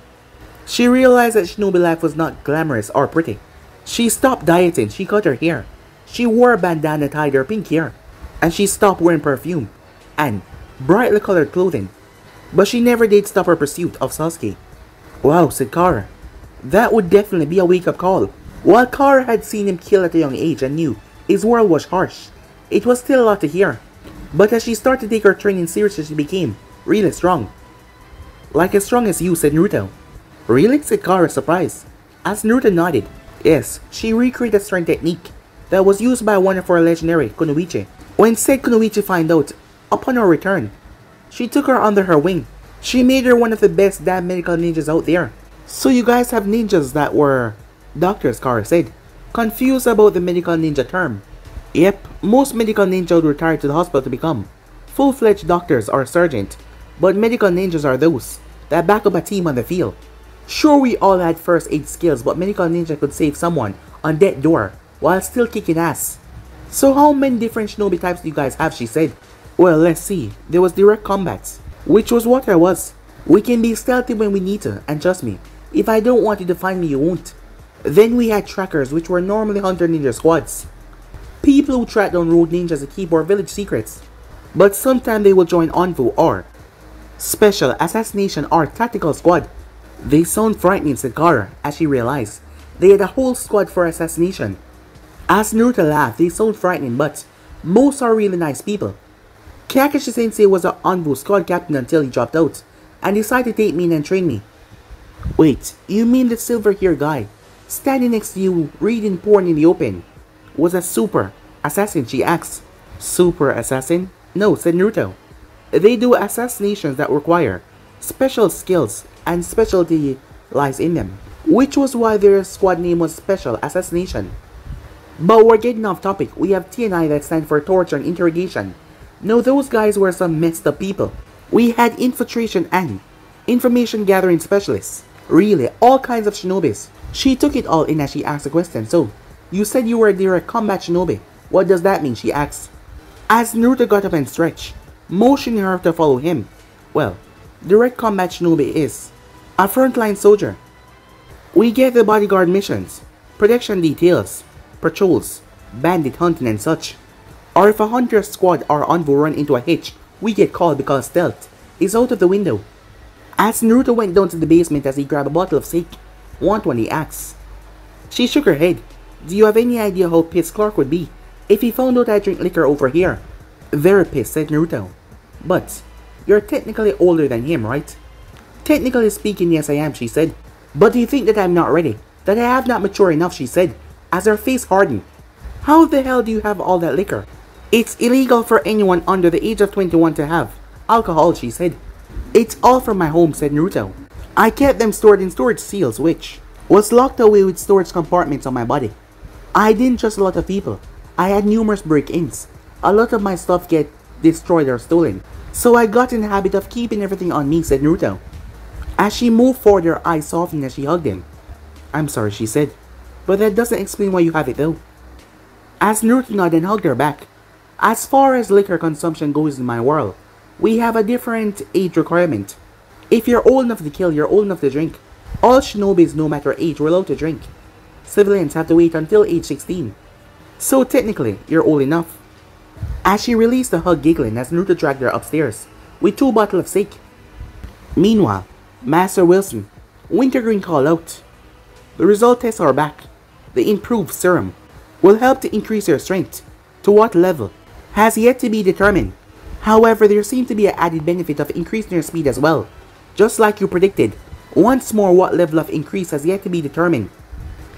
She realized that shinobi life was not glamorous or pretty. She stopped dieting, she cut her hair, she wore a bandana tied her pink hair, and she stopped wearing perfume and brightly colored clothing. But she never did stop her pursuit of Sasuke. Wow, said Kara. That would definitely be a wake-up call. While Kara had seen him kill at a young age and knew his world was harsh, it was still a lot to hear. But as she started to take her training seriously, she became really strong. Like as strong as you, said Naruto. Really? Said Kara, surprised. As Naruto nodded, yes, she recreated a strength technique that was used by one of our legendary Kunoichi. When said Kunoichi found out, upon her return, she took her under her wing. She made her one of the best damn medical ninjas out there. So you guys have ninjas that were doctors, Kara said, confused about the medical ninja term. Yep, most medical ninja would retire to the hospital to become full-fledged doctors or sergeant, but medical ninjas are those that back up a team on the field. Sure, we all had first aid skills, but medical ninja could save someone on death door while still kicking ass. So how many different shinobi types do you guys have, she said. Well, let's see. There was direct combats, which was what I was. We can be stealthy when we need to, and trust me, if I don't want you to find me, you won't. Then we had trackers, which were normally hunter ninja squads. People who track down road ninjas to keep our village secrets. But sometimes they will join Envu or Special Assassination or Tactical Squad. They sound frightening, said Kara, as she realized they had a whole squad for assassination. As Naruto laughed, they sound frightening, but most are really nice people. Kakashi Sensei was an Envu squad captain until he dropped out and decided to take me in and train me. Wait, you mean the silver hair guy standing next to you reading porn in the open was a super assassin, she asked. Super assassin? No, said Naruto. They do assassinations that require special skills and specialty lies in them, which was why their squad name was Special Assassination. But we're getting off topic. We have TNI that stand for torture and interrogation. No, those guys were some messed up people. We had infiltration and information gathering specialists. Really, all kinds of shinobis. She took it all in as she asked a question. So, you said you were a direct combat shinobi. What does that mean, she asked. As Naruto got up and stretched, motioning her to follow him. Well, direct combat shinobi is a frontline soldier. We get the bodyguard missions, protection details, patrols, bandit hunting and such. Or if a hunter squad or envoy run into a hitch, we get called because stealth is out of the window. As Naruto went down to the basement as he grabbed a bottle of sake, want one, he asked. She shook her head. Do you have any idea how pissed Clark would be if he found out I drink liquor over here? Very pissed, said Naruto. But you're technically older than him, right? Technically speaking, yes I am, she said. But do you think that I'm not ready? That I have not matured enough, she said, as her face hardened. How the hell do you have all that liquor? It's illegal for anyone under the age of 21 to have alcohol, she said. It's all from my home, said Naruto. I kept them stored in storage seals, which was locked away with storage compartments on my body. I didn't trust a lot of people. I had numerous break-ins. A lot of my stuff get destroyed or stolen. So I got in the habit of keeping everything on me, said Naruto. As she moved forward, her eyes softened as she hugged him. I'm sorry, she said. But that doesn't explain why you have it though. As Naruto nodded and hugged her back. As far as liquor consumption goes in my world, we have a different age requirement. If you're old enough to kill, you're old enough to drink. All shinobis, no matter age, were allowed to drink. Civilians have to wait until age 16. So technically, you're old enough. As she released the hug, giggling as Naruto dragged her upstairs with 2 bottles of sake. Meanwhile, Master Wilson, Wintergreen called out. The result tests are back. The improved serum will help to increase your strength. To what level has yet to be determined. However, there seemed to be an added benefit of increasing your speed as well. Just like you predicted. Once more, what level of increase has yet to be determined.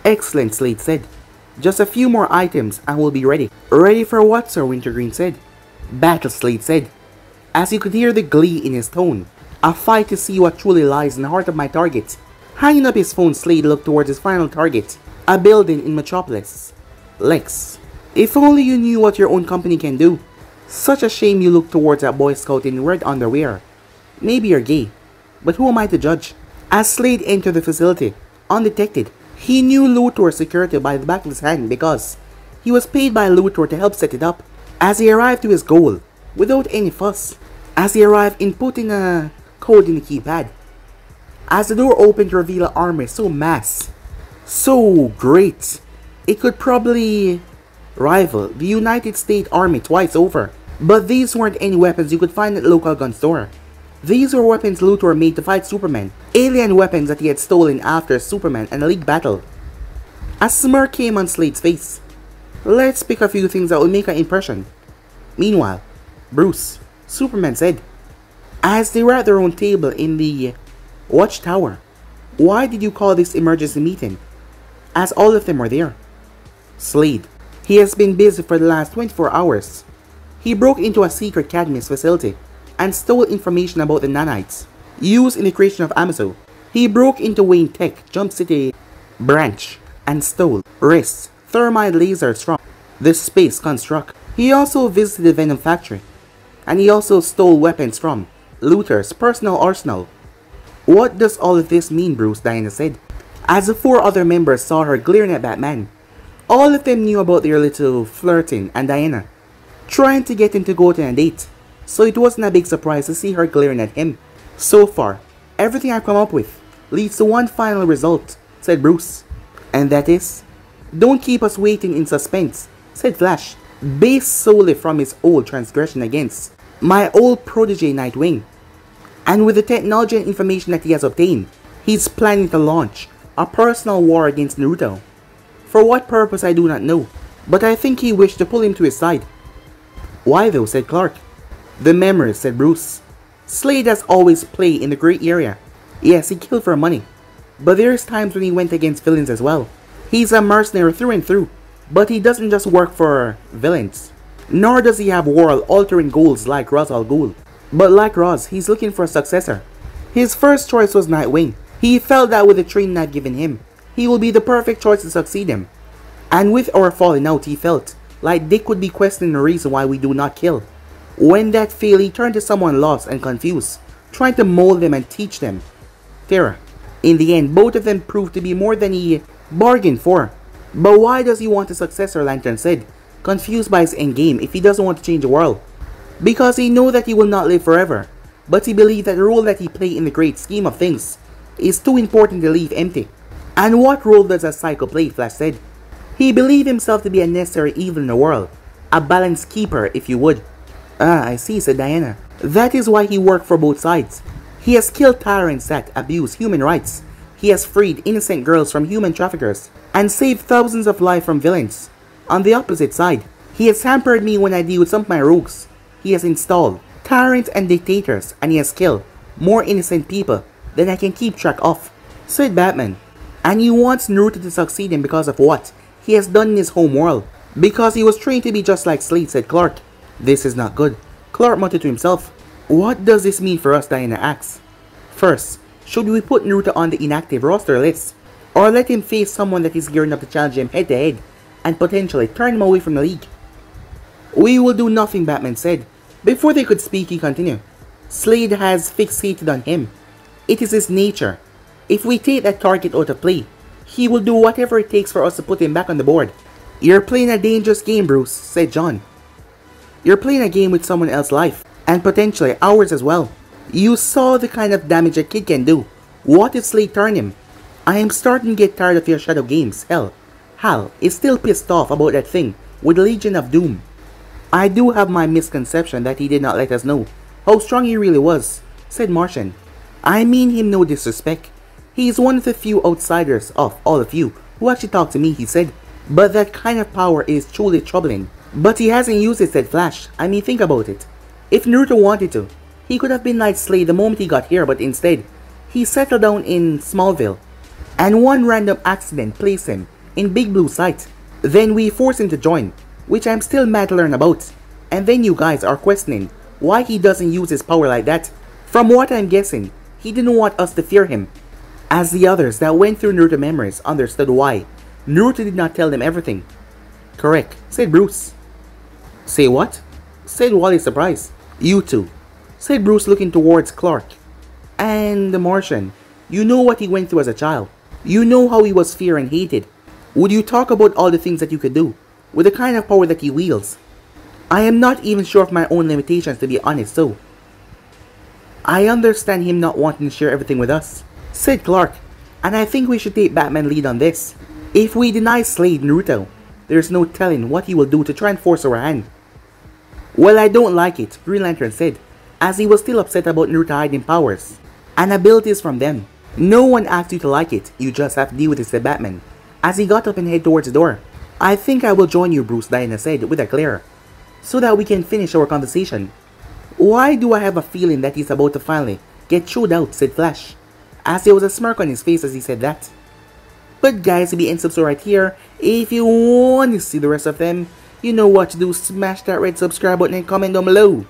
Excellent, Slade said. Just a few more items and we'll be ready. Ready for what, Sir? Wintergreen said. Battle, Slade said, as you could hear the glee in his tone. A fight to see what truly lies in the heart of my target. Hanging up his phone, Slade looked towards his final target. A building in Metropolis. Lex. If only you knew what your own company can do. Such a shame you look towards that Boy Scout in red underwear. Maybe you're gay, but who am I to judge? As Slade entered the facility, undetected, he knew Luthor's security by the back of his hand because he was paid by Luthor to help set it up. As he arrived to his goal, without any fuss, as he arrived inputting a code in the keypad, as the door opened to reveal an armor so mass, so great, it could probably rival the United States Army twice over. But these weren't any weapons you could find at the local gun store. These were weapons Luthor made to fight Superman, alien weapons that he had stolen after Superman and a League battle. A smirk came on Slade's face. Let's pick a few things that will make an impression. Meanwhile, Bruce, Superman said, as they were at their own table in the watchtower, why did you call this emergency meeting? As all of them were there. Slade, he has been busy for the last 24 hours. He broke into a secret Cadmus facility and stole information about the nanites used in the creation of Amazo. He broke into Wayne Tech Jump City branch and stole wrist thermite lasers from the space construct. He also visited the Venom factory, and he also stole weapons from Luthor's personal arsenal. What does all of this mean, Bruce? Diana said, as the 4 other members saw her glaring at Batman. All of them knew about their little flirting and Diana trying to get him to go to a date, so it wasn't a big surprise to see her glaring at him. So far, everything I've come up with leads to one final result, said Bruce. And that is, don't keep us waiting in suspense, said Flash, based solely from his old transgression against my old protege Nightwing. And with the technology and information that he has obtained, he's planning to launch a personal war against Naruto. For what purpose I do not know, but I think he wished to pull him to his side. Why though, said Clark. The memories, said Bruce. Slade has always played in the gray area. Yes, he killed for money, but there's times when he went against villains as well. He's a mercenary through and through, but he doesn't just work for villains. Nor does he have world-altering goals like Ra's al Ghul. But like Ra's, he's looking for a successor. His first choice was Nightwing. He felt that with the training I've given him, he will be the perfect choice to succeed him. And with our falling out, he felt like Dick would be questioning the reason why we do not kill. When that failed, he turned to someone lost and confused, trying to mold them and teach them Terra. In the end, both of them proved to be more than he bargained for. But why does he want a successor, Lantern said, confused by his endgame if he doesn't want to change the world. Because he knows that he will not live forever, but he believes that the role that he played in the great scheme of things is too important to leave empty. And what role does a psycho play, Flash said. He believed himself to be a necessary evil in the world, a balance keeper if you would. Ah, I see, said Diana. That is why he worked for both sides. He has killed tyrants that abuse human rights. He has freed innocent girls from human traffickers and saved thousands of lives from villains. On the opposite side, he has hampered me when I deal with some of my rogues. He has installed tyrants and dictators, and he has killed more innocent people than I can keep track of, said Batman. And he wants Naruto to succeed him because of what he has done in his home world. Because he was trained to be just like Slade, said Clark. This is not good, Clark muttered to himself. What does this mean for us, Diana asked. First, should we put Naruto on the inactive roster list, or let him face someone that is gearing up to challenge him head to head, and potentially turn him away from the league? We will do nothing, Batman said. Before they could speak, he continued. Slade has fixated on him. It is his nature. If we take that target out of play, he will do whatever it takes for us to put him back on the board. You're playing a dangerous game, Bruce, said John. You're playing a game with someone else's life, and potentially ours as well. You saw the kind of damage a kid can do. What if Slade turned him? I am starting to get tired of your shadow games. Hell, Hal is still pissed off about that thing with Legion of Doom. I do have my misconception that he did not let us know how strong he really was, said Martian. I mean him no disrespect. He is one of the few outsiders of all of you who actually talk to me, he said. But that kind of power is truly troubling. But he hasn't used it, said Flash. I mean, think about it. If Naruto wanted to, he could have been Night Slay the moment he got here, but instead, he settled down in Smallville. And one random accident placed him in Big Blue Sight. Then we forced him to join, which I'm still mad to learn about. And then you guys are questioning why he doesn't use his power like that. From what I'm guessing, he didn't want us to fear him. As the others that went through Naruto memories understood why, Naruto did not tell them everything. Correct, said Bruce. Say what? Said Wally surprised. You too, said Bruce looking towards Clark. And the Martian, you know what he went through as a child. You know how he was feared and hated. Would you talk about all the things that you could do, with the kind of power that he wields? I am not even sure of my own limitations, to be honest, so I understand him not wanting to share everything with us, said Clark, and I think we should take Batman lead on this. If we deny Slade Naruto, there's no telling what he will do to try and force our hand. Well, I don't like it, Green Lantern said, as he was still upset about Naruto hiding powers and abilities from them. No one asked you to like it, you just have to deal with it, said Batman, as he got up and headed towards the door. I think I will join you, Bruce, Diana said with a glare, so that we can finish our conversation. Why do I have a feeling that he's about to finally get chewed out, said Flash, as there was a smirk on his face as he said that. But guys, if you end subs right here, if you want to see the rest of them, you know what to do, smash that red subscribe button and comment down below.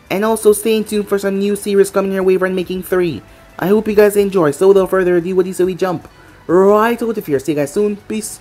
And also stay tuned for some new series coming your way for Making 3. I hope you guys enjoy, so without further ado, what do you say we jump right out of here. See you guys soon, peace.